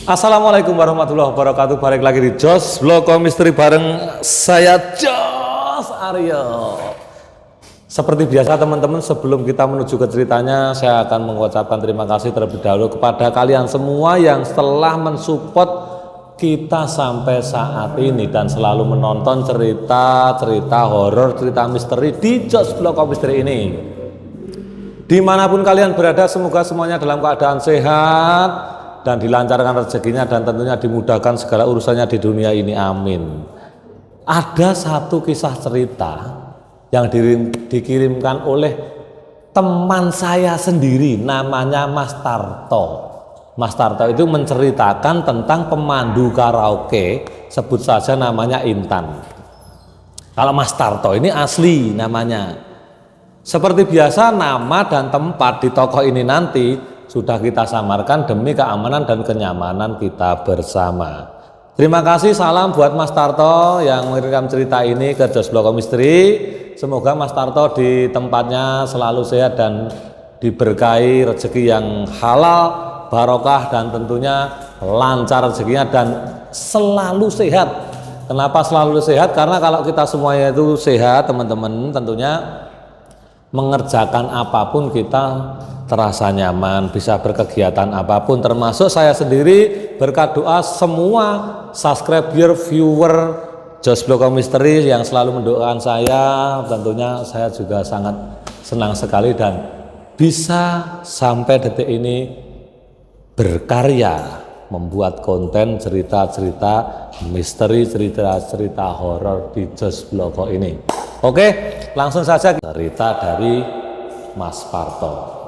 Assalamualaikum warahmatullahi wabarakatuh. Balik lagi di Jos Blog Misteri bareng saya Jos Aryo. Seperti biasa teman-teman, sebelum kita menuju ke ceritanya, saya akan mengucapkan terima kasih terlebih dahulu kepada kalian semua yang telah mensupport kita sampai saat ini dan selalu menonton cerita-cerita horor, cerita misteri di Jos Blog Misteri ini. Dimanapun kalian berada, semoga semuanya dalam keadaan sehat dan dilancarkan rezekinya dan tentunya dimudahkan segala urusannya di dunia ini, amin. Ada satu kisah cerita yang dikirimkan oleh teman saya sendiri, namanya Mas Tarto. Mas Tarto itu menceritakan tentang pemandu karaoke, sebut saja namanya Intan. Kalau Mas Tarto ini asli namanya. Seperti biasa, nama dan tempat di toko ini nanti sudah kita samarkan demi keamanan dan kenyamanan kita bersama. Terima kasih, salam buat Mas Tarto yang mengirimkan cerita ini ke Jos Blog Misteri. Semoga Mas Tarto di tempatnya selalu sehat dan diberkahi rezeki yang halal, barokah, dan tentunya lancar rezekinya dan selalu sehat. Kenapa selalu sehat? Karena kalau kita semuanya itu sehat teman-teman, tentunya mengerjakan apapun kita terasa nyaman, bisa berkegiatan apapun, termasuk saya sendiri berkat doa semua subscriber, viewer Jos Blog Misteri yang selalu mendoakan saya. Tentunya saya juga sangat senang sekali dan bisa sampai detik ini berkarya membuat konten cerita-cerita misteri, cerita-cerita horor di Jos Blog ini. Oke, langsung saja cerita dari Mas Parto.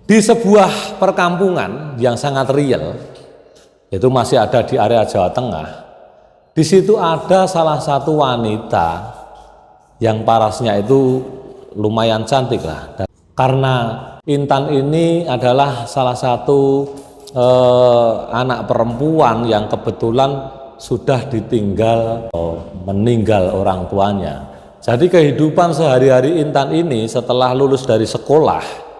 Di sebuah perkampungan yang sangat real, itu masih ada di area Jawa Tengah. Di situ ada salah satu wanita yang parasnya itu lumayan cantik lah. Dan karena Intan ini adalah salah satu anak perempuan yang kebetulan sudah ditinggal meninggal orang tuanya. Jadi kehidupan sehari-hari Intan ini setelah lulus dari sekolah,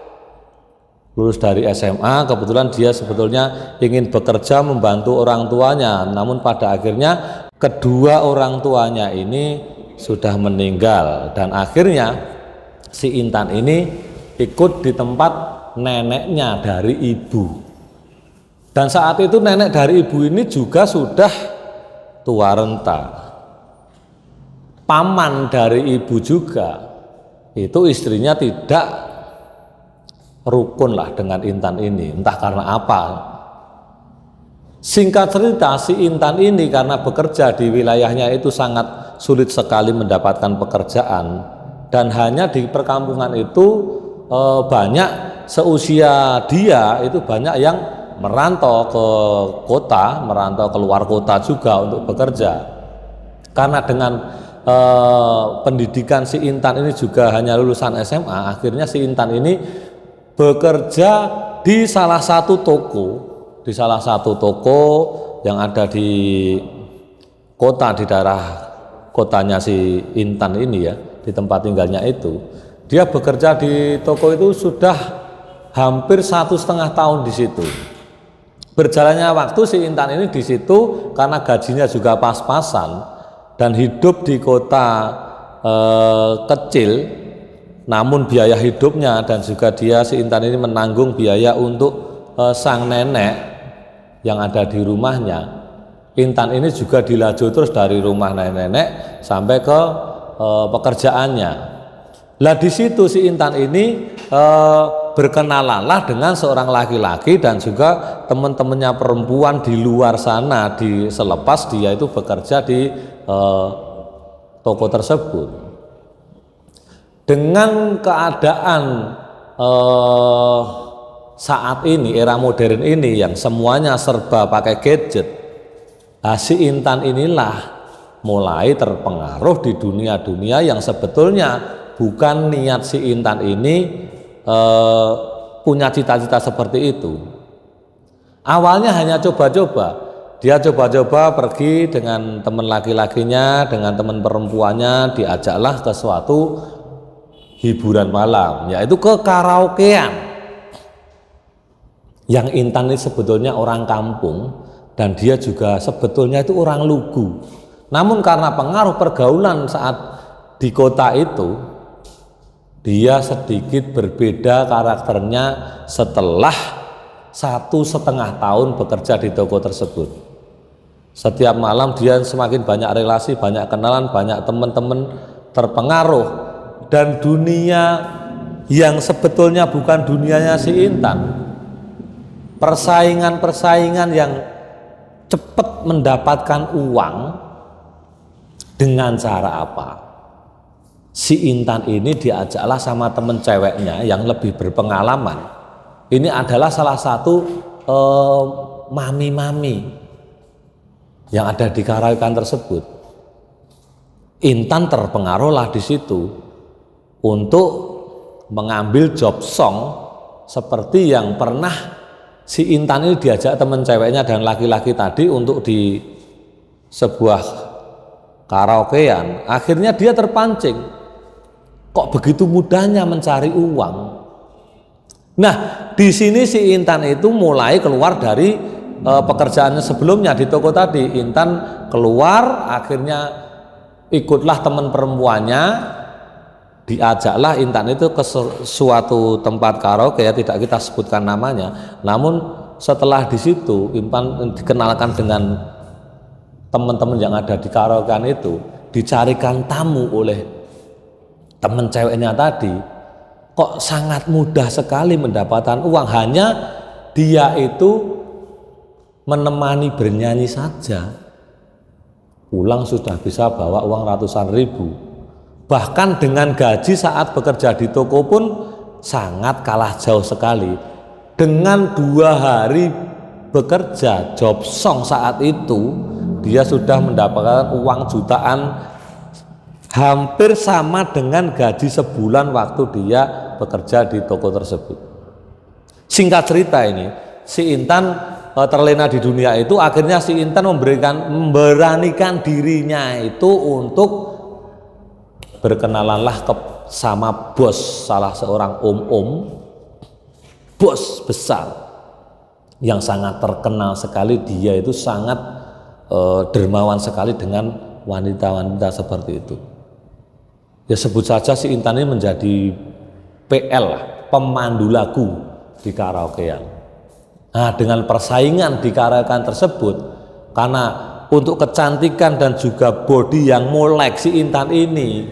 lulus dari SMA, kebetulan dia sebetulnya ingin bekerja membantu orang tuanya, namun pada akhirnya kedua orang tuanya ini sudah meninggal dan akhirnya si Intan ini ikut di tempat neneknya dari ibu. Dan saat itu nenek dari ibu ini juga sudah tua renta. Paman dari ibu juga itu istrinya tidak rukun lah dengan Intan ini, entah karena apa. Singkat cerita, si Intan ini karena bekerja di wilayahnya itu sangat sulit sekali mendapatkan pekerjaan dan hanya di perkampungan itu banyak seusia dia itu banyak yang merantau ke kota, merantau keluar kota juga untuk bekerja. Karena dengan pendidikan si Intan ini juga hanya lulusan SMA, akhirnya si Intan ini bekerja di salah satu toko yang ada di kota, di daerah kotanya si Intan ini ya, di tempat tinggalnya itu. Dia bekerja di toko itu sudah hampir 1,5 tahun di situ. Berjalannya waktu si Intan ini di situ karena gajinya juga pas-pasan dan hidup di kota kecil. Namun biaya hidupnya dan juga dia si Intan ini menanggung biaya untuk sang nenek yang ada di rumahnya. Intan ini juga dilaju terus dari rumah nenek sampai ke pekerjaannya. Lah di situ si Intan ini berkenalanlah dengan seorang laki-laki dan juga teman-temannya perempuan di luar sana di selepas dia itu bekerja di toko tersebut. Dengan keadaan saat ini, era modern ini yang semuanya serba pakai gadget, si Intan inilah mulai terpengaruh di dunia-dunia yang sebetulnya bukan niat si Intan ini punya cita-cita seperti itu. Awalnya hanya coba-coba, dia coba-coba pergi dengan teman laki-lakinya, dengan teman perempuannya, diajaklah ke suatu hiburan malam, yaitu ke karaokean. Yang Intan ini sebetulnya orang kampung dan dia juga sebetulnya itu orang lugu. Namun karena pengaruh pergaulan saat di kota itu, dia sedikit berbeda karakternya setelah 1,5 tahun bekerja di toko tersebut. Setiap malam dia semakin banyak relasi, banyak kenalan, banyak teman-teman terpengaruh, dan dunia yang sebetulnya bukan dunianya si Intan, persaingan-persaingan yang cepat mendapatkan uang dengan cara apa? Si Intan ini diajaklah sama temen ceweknya yang lebih berpengalaman. Ini adalah salah satu mami-mami yang ada di karaokean tersebut. Intan terpengaruhlah di situ untuk mengambil job song seperti yang pernah si Intan ini diajak teman ceweknya dan laki-laki tadi untuk di sebuah karaokean. Akhirnya dia terpancing, kok begitu mudahnya mencari uang. Nah, di sini si Intan itu mulai keluar dari pekerjaannya sebelumnya di toko tadi. Intan keluar, akhirnya ikutlah teman perempuannya, diajaklah Intan itu ke suatu tempat karaoke, ya tidak kita sebutkan namanya. Namun setelah di situ Intan dikenalkan dengan teman-teman yang ada di karaokean itu, dicarikan tamu oleh teman ceweknya tadi. Kok sangat mudah sekali mendapatkan uang, hanya dia itu menemani bernyanyi saja, pulang sudah bisa bawa uang ratusan ribu. Bahkan dengan gaji saat bekerja di toko pun sangat kalah jauh sekali. Dengan 2 hari bekerja job song saat itu, dia sudah mendapatkan uang jutaan, hampir sama dengan gaji sebulan waktu dia bekerja di toko tersebut. Singkat cerita ini, si Intan terlena di dunia itu. Akhirnya si Intan memberanikan dirinya itu untuk berkenalanlah sama bos, salah seorang om-om, bos besar yang sangat terkenal sekali. Dia itu sangat dermawan sekali dengan wanita-wanita seperti itu. Ya sebut saja si Intan ini menjadi PL, pemandu lagu di karaokean. Nah, dengan persaingan di karaokean tersebut, karena untuk kecantikan dan juga body yang molek si Intan ini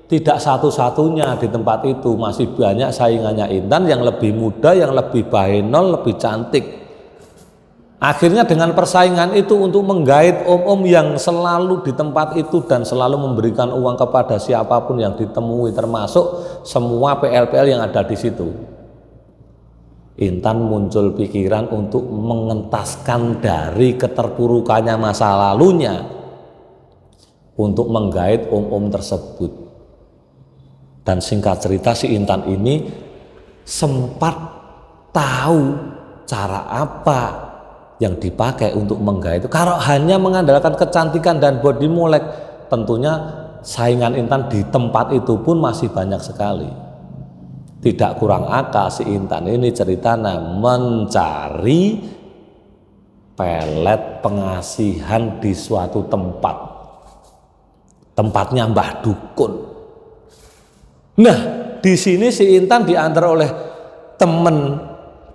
tidak satu-satunya di tempat itu, masih banyak saingannya Intan yang lebih muda, yang lebih bahenol, lebih cantik. Akhirnya dengan persaingan itu untuk menggait om-om yang selalu di tempat itu dan selalu memberikan uang kepada siapapun yang ditemui, termasuk semua PL-PL yang ada di situ, Intan muncul pikiran untuk mengentaskan dari keterpurukannya masa lalunya untuk menggait om-om tersebut. Dan singkat cerita si Intan ini sempat tahu cara apa yang dipakai untuk menggait. Kalau hanya mengandalkan kecantikan dan body molek, tentunya saingan Intan di tempat itu pun masih banyak sekali. Tidak kurang akal si Intan ini ceritanya mencari pelet pengasihan di suatu tempat, tempatnya Mbah Dukun. Nah, di sini si Intan diantar oleh teman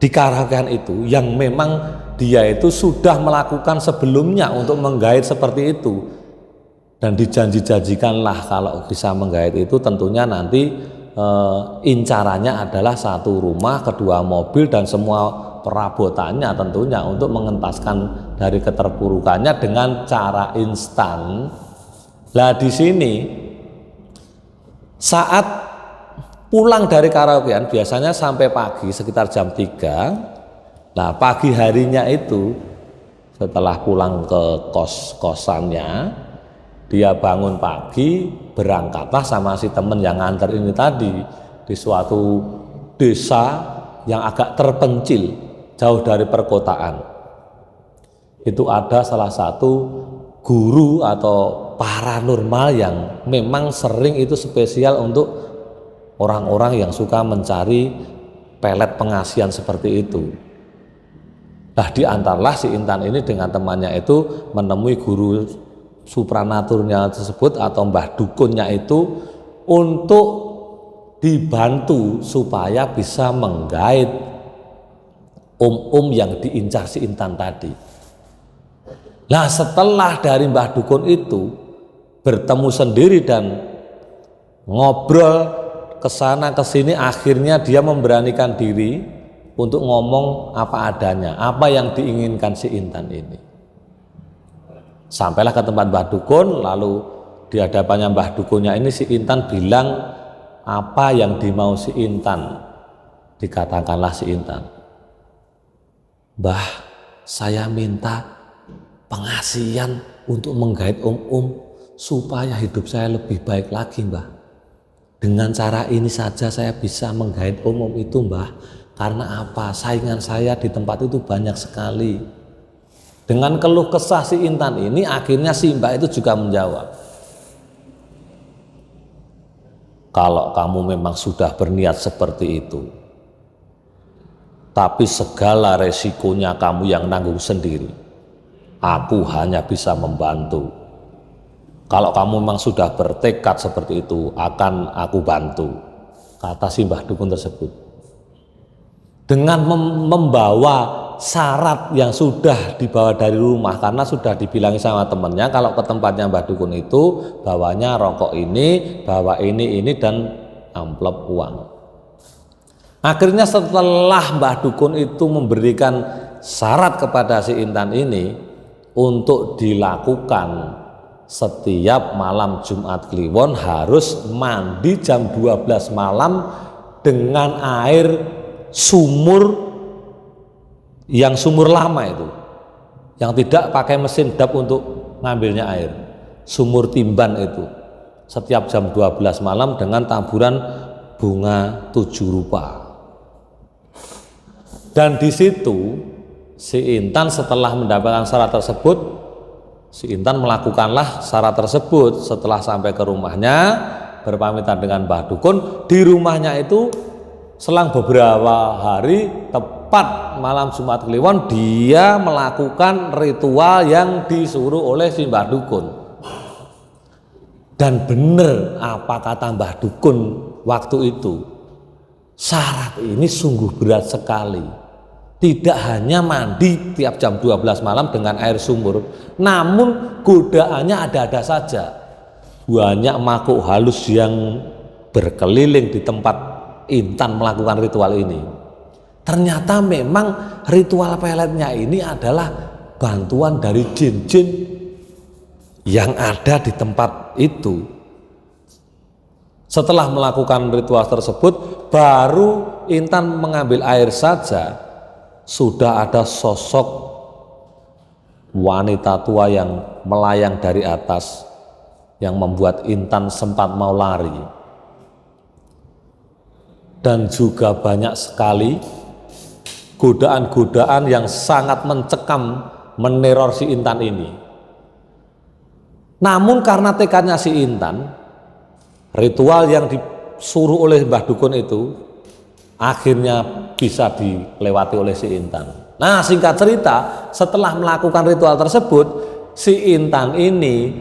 di karaokean itu yang memang dia itu sudah melakukan sebelumnya untuk menggait seperti itu, dan dijanji-janjikanlah kalau bisa menggait itu tentunya nanti incarannya adalah 1 rumah, 2 mobil dan semua perabotannya tentunya untuk mengentaskan dari keterpurukannya dengan cara instan. Lah di sini saat pulang dari karaokean biasanya sampai pagi sekitar jam 3. Nah pagi harinya itu setelah pulang ke kos-kosannya, Dia bangun pagi, berangkatlah sama si temen yang nganter ini tadi di suatu desa yang agak terpencil, jauh dari perkotaan. Itu ada salah satu guru atau paranormal yang memang sering itu spesial untuk orang-orang yang suka mencari pelet pengasihan seperti itu. Nah, diantarlah si Intan ini dengan temannya itu menemui guru supranaturnya tersebut atau mbah dukunnya itu untuk dibantu supaya bisa menggait yang diincar si Intan tadi. Nah, setelah dari mbah dukun itu bertemu sendiri dan ngobrol kesana kesini, akhirnya dia memberanikan diri untuk ngomong apa adanya, apa yang diinginkan si Intan ini. Sampailah ke tempat mbah dukun, lalu di hadapannya mbah dukunnya ini si Intan bilang apa yang dimau si Intan. Dikatakanlah si Intan, "Mbah, saya minta pengasihan untuk menggait supaya hidup saya lebih baik lagi, Mbah. Dengan cara ini saja saya bisa menggait itu, Mbah. Karena apa? Saingan saya di tempat itu banyak sekali." Dengan keluh kesah si Intan ini, akhirnya si Mbah itu juga menjawab, "Kalau kamu memang sudah berniat seperti itu, tapi segala resikonya kamu yang nanggung sendiri. Aku hanya bisa membantu. Kalau kamu memang sudah bertekad seperti itu, akan aku bantu," kata si mbah dukun tersebut. Dengan membawa syarat yang sudah dibawa dari rumah, karena sudah dibilangi sama temennya kalau ke tempatnya mbah dukun itu bawanya rokok ini, bawa ini dan amplop uang. Akhirnya setelah mbah dukun itu memberikan syarat kepada si Intan ini untuk dilakukan setiap malam Jumat Kliwon harus mandi jam 12 malam dengan air sumur yang sumur lama itu, yang tidak pakai mesin dap untuk ngambilnya air, sumur timban itu, setiap jam 12 malam dengan taburan bunga 7 rupa. Dan di situ si Intan setelah mendapatkan syarat tersebut, si Intan melakukanlah syarat tersebut. Setelah sampai ke rumahnya, berpamitan dengan mbah dukun, di rumahnya itu selang beberapa hari, tepat malam Jumat Kliwon, dia melakukan ritual yang disuruh oleh si mbah dukun. Dan benar apa kata mbah dukun waktu itu, syarat ini sungguh berat sekali. Tidak hanya mandi tiap jam 12 malam dengan air sumur, namun godaannya ada-ada saja. Banyak makhluk halus yang berkeliling di tempat Intan melakukan ritual ini. Ternyata memang ritual peletnya ini adalah bantuan dari jin-jin yang ada di tempat itu. Setelah melakukan ritual tersebut, baru Intan mengambil air saja, sudah ada sosok wanita tua yang melayang dari atas yang membuat Intan sempat mau lari. Dan juga banyak sekali godaan-godaan yang sangat mencekam, meneror si Intan ini. Namun karena tekadnya si Intan, ritual yang disuruh oleh mbah dukun itu akhirnya bisa dilewati oleh si Intan. Nah, singkat cerita, setelah melakukan ritual tersebut, si Intan ini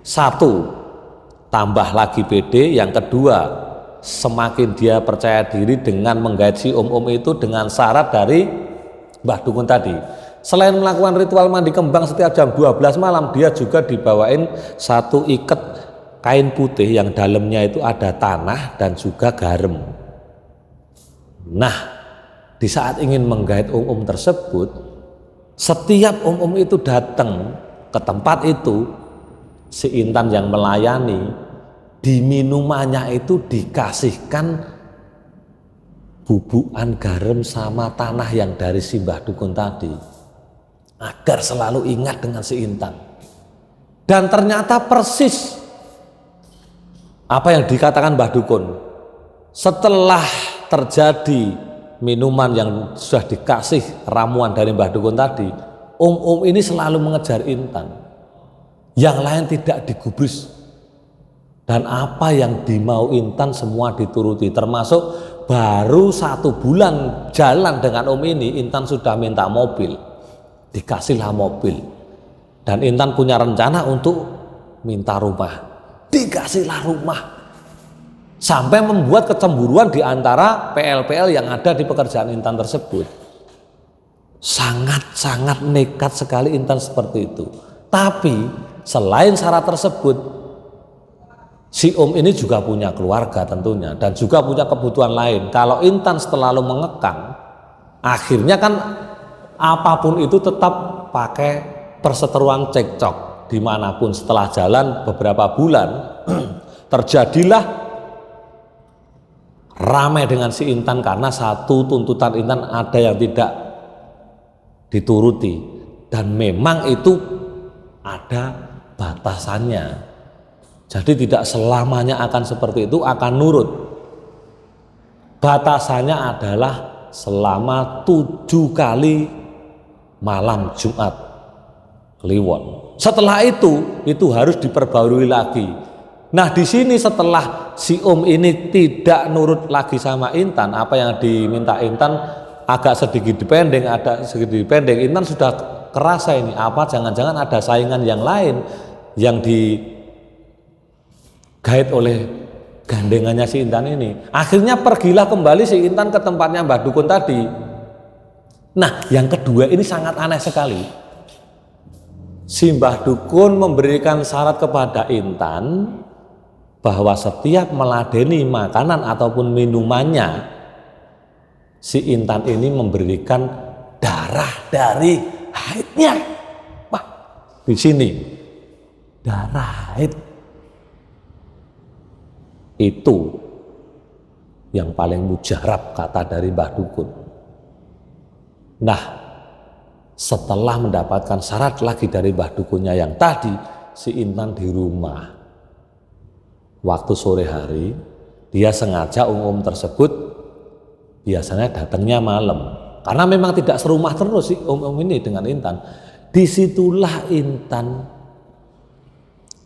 satu, tambah lagi pede, yang kedua, semakin dia percaya diri dengan menggait si itu dengan syarat dari mbah dukun tadi. Selain melakukan ritual mandi kembang setiap jam 12 malam, dia juga dibawain satu ikat kain putih yang dalamnya itu ada tanah dan juga garam. Nah, di saat ingin menggait tersebut, setiap itu datang ke tempat itu, si Intan yang melayani, di minumannya itu dikasihkan bubukan garam sama tanah yang dari si mbah dukun tadi, agar selalu ingat dengan si Intan. Dan ternyata persis apa yang dikatakan Mbah Dukun. Setelah terjadi minuman yang sudah dikasih ramuan dari Mbah Dukun tadi, om-om ini selalu mengejar Intan. Yang lain tidak digubris. Dan apa yang dimau Intan semua dituruti. Termasuk baru 1 bulan jalan dengan om ini, Intan sudah minta mobil. Dikasihlah mobil. Dan Intan punya rencana untuk minta rumah. Dikasihlah rumah. Sampai membuat kecemburuan di antara PL-PL yang ada di pekerjaan Intan tersebut. Sangat-sangat nekat sekali Intan seperti itu. Tapi selain syarat tersebut, si om ini juga punya keluarga tentunya. Dan juga punya kebutuhan lain. Kalau Intan terlalu mengekang, akhirnya kan apapun itu tetap pakai perseteruan cekcok. Dimanapun setelah jalan beberapa bulan terjadilah ramai dengan si Intan karena satu tuntutan Intan ada yang tidak dituruti. Dan memang itu ada batasannya. Jadi tidak selamanya akan seperti itu, akan nurut. Batasannya adalah selama 7 kali malam Jumat Kliwon. Setelah itu harus diperbarui lagi. Nah di sini setelah si om ini tidak nurut lagi sama Intan, apa yang diminta Intan agak sedikit dipending, Intan sudah kerasa ini apa jangan-jangan ada saingan yang lain yang digait oleh gandengannya si Intan ini. Akhirnya pergilah kembali si Intan ke tempatnya Mbah Dukun tadi. Nah yang kedua ini sangat aneh sekali. Si Mbah Dukun memberikan syarat kepada Intan bahwa setiap meladeni makanan ataupun minumannya, si Intan ini memberikan darah dari haidnya. Wah, di sini darah haid itu yang paling mujarab kata dari Mbah Dukun. Nah, setelah mendapatkan syarat lagi dari Mbah Dukunnya yang tadi, si Intan di rumah. Waktu sore hari, dia sengaja om tersebut biasanya datangnya malam. Karena memang tidak serumah terus si om ini dengan Intan. Disitulah Intan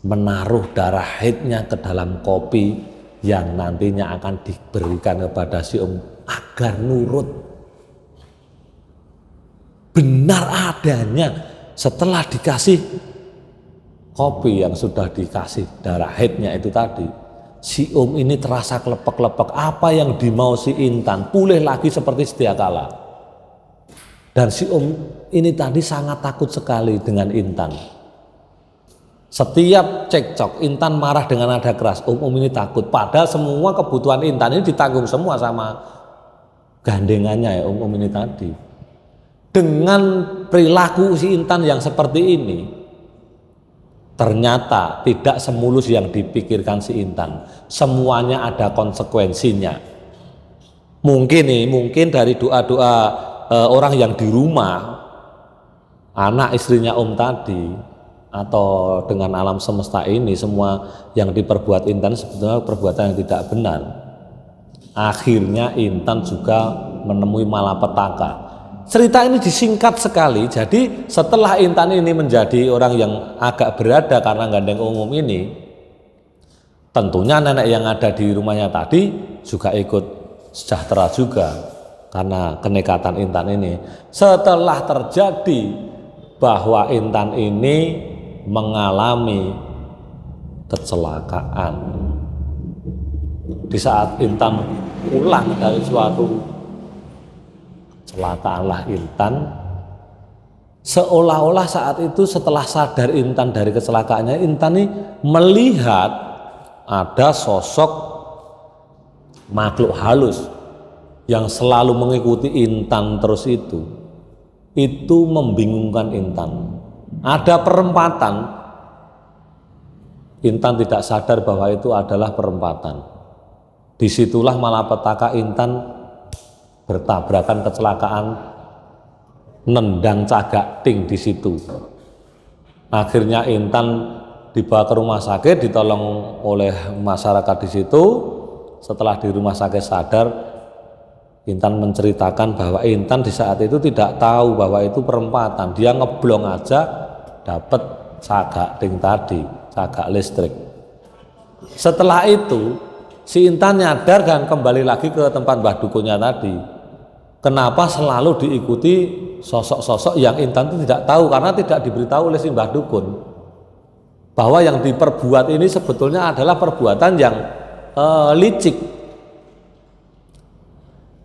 menaruh darah haidnya ke dalam kopi yang nantinya akan diberikan kepada si om agar nurut. Benar adanya setelah dikasih kopi yang sudah dikasih darah haidnya itu tadi, si om ini terasa kelepek-lepek. Apa yang dimau si Intan pulih lagi seperti sedia kala. Dan si om ini tadi sangat takut sekali dengan Intan. Setiap cekcok Intan marah dengan nada keras, om ini takut. Padahal semua kebutuhan Intan ini ditanggung semua sama gandengannya ya om ini tadi. Dengan perilaku si Intan yang seperti ini, ternyata tidak semulus yang dipikirkan si Intan. Semuanya ada konsekuensinya. Mungkin dari doa-doa orang yang di rumah, anak istrinya om tadi, atau dengan alam semesta ini, semua yang diperbuat Intan sebetulnya perbuatan yang tidak benar. Akhirnya Intan juga menemui malapetaka. Cerita ini disingkat sekali. Jadi setelah Intan ini menjadi orang yang agak berada karena gandeng umum ini, tentunya nenek yang ada di rumahnya tadi juga ikut sejahtera juga karena kenekatan Intan ini. Setelah terjadi bahwa Intan ini mengalami kecelakaan, di saat Intan pulang dari suatu celakaanlah Intan, seolah-olah saat itu setelah sadar Intan dari kecelakaannya, Intan ini melihat ada sosok makhluk halus yang selalu mengikuti Intan terus itu membingungkan Intan. Ada perempatan, Intan tidak sadar bahwa itu adalah perempatan. Disitulah malapetaka Intan bertabrakan kecelakaan, nendang cagak ting di situ. Akhirnya Intan dibawa ke rumah sakit, ditolong oleh masyarakat di situ. Setelah di rumah sakit sadar, Intan menceritakan bahwa Intan di saat itu tidak tahu bahwa itu perempatan. Dia ngeblong aja dapat sagak ding tadi, sagak listrik. Setelah itu si Intan nyadar dan kembali lagi ke tempat Mbah Dukunnya tadi. Kenapa selalu diikuti sosok-sosok yang Intan itu tidak tahu, karena tidak diberitahu oleh si Mbah Dukun bahwa yang diperbuat ini sebetulnya adalah perbuatan yang licik.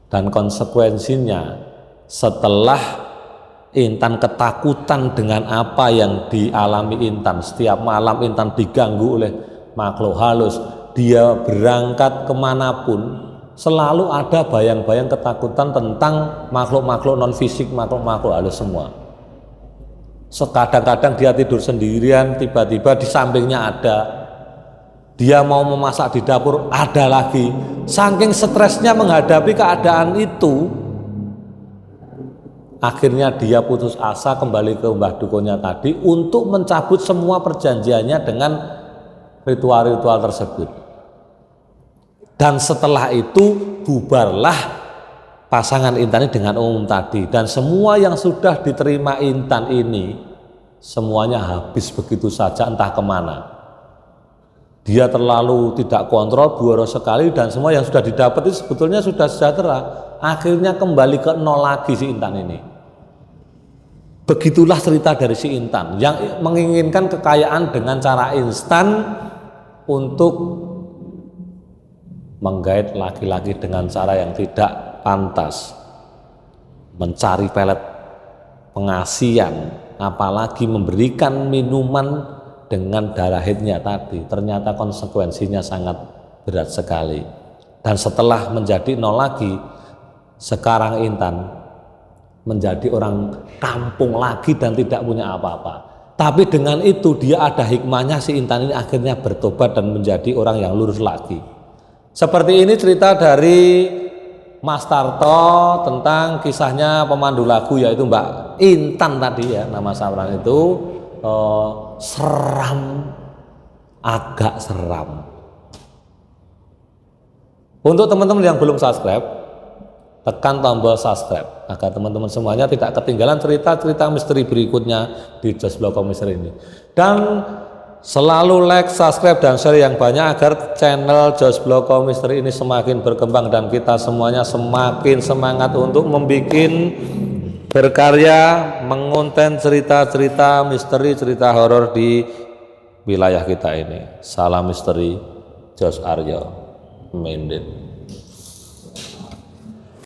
Dan konsekuensinya setelah Intan ketakutan dengan apa yang dialami Intan, setiap malam Intan diganggu oleh makhluk halus, dia berangkat kemanapun selalu ada bayang-bayang ketakutan tentang makhluk-makhluk non fisik, makhluk-makhluk halus semua. Kadang-kadang dia tidur sendirian, tiba-tiba di sampingnya ada. Dia mau memasak di dapur, ada lagi. Saking stresnya menghadapi keadaan itu, akhirnya dia putus asa kembali ke Mbah Dukunnya tadi untuk mencabut semua perjanjiannya dengan ritual-ritual tersebut. Dan setelah itu bubarlah pasangan Intan ini dengan umum tadi, dan semua yang sudah diterima Intan ini semuanya habis begitu saja entah kemana. Dia terlalu tidak kontrol, boros sekali, dan semua yang sudah didapat itu sebetulnya sudah sejahtera. Akhirnya kembali ke nol lagi si Intan ini. Begitulah cerita dari si Intan yang menginginkan kekayaan dengan cara instan untuk menggait laki-laki dengan cara yang tidak pantas, mencari pelet pengasian, apalagi memberikan minuman dengan darah haidnya tadi. Ternyata konsekuensinya sangat berat sekali. Dan setelah menjadi nol lagi, sekarang Intan menjadi orang kampung lagi dan tidak punya apa-apa. Tapi dengan itu dia ada hikmahnya, si Intan ini akhirnya bertobat dan menjadi orang yang lurus lagi. Seperti ini cerita dari Mas Tarto tentang kisahnya pemandu lagu, yaitu Mbak Intan tadi ya, nama samaran itu. Seram, agak seram. Untuk teman-teman yang belum subscribe, tekan tombol subscribe agar teman-teman semuanya tidak ketinggalan cerita-cerita misteri berikutnya di Josh Bloko Misteri ini. Dan selalu like, subscribe, dan share yang banyak agar channel Josh Bloko Misteri ini semakin berkembang dan kita semuanya semakin semangat untuk membuat berkarya, mengonten cerita-cerita misteri, cerita horor di wilayah kita ini. Salam misteri, Josh Aryo Mendit.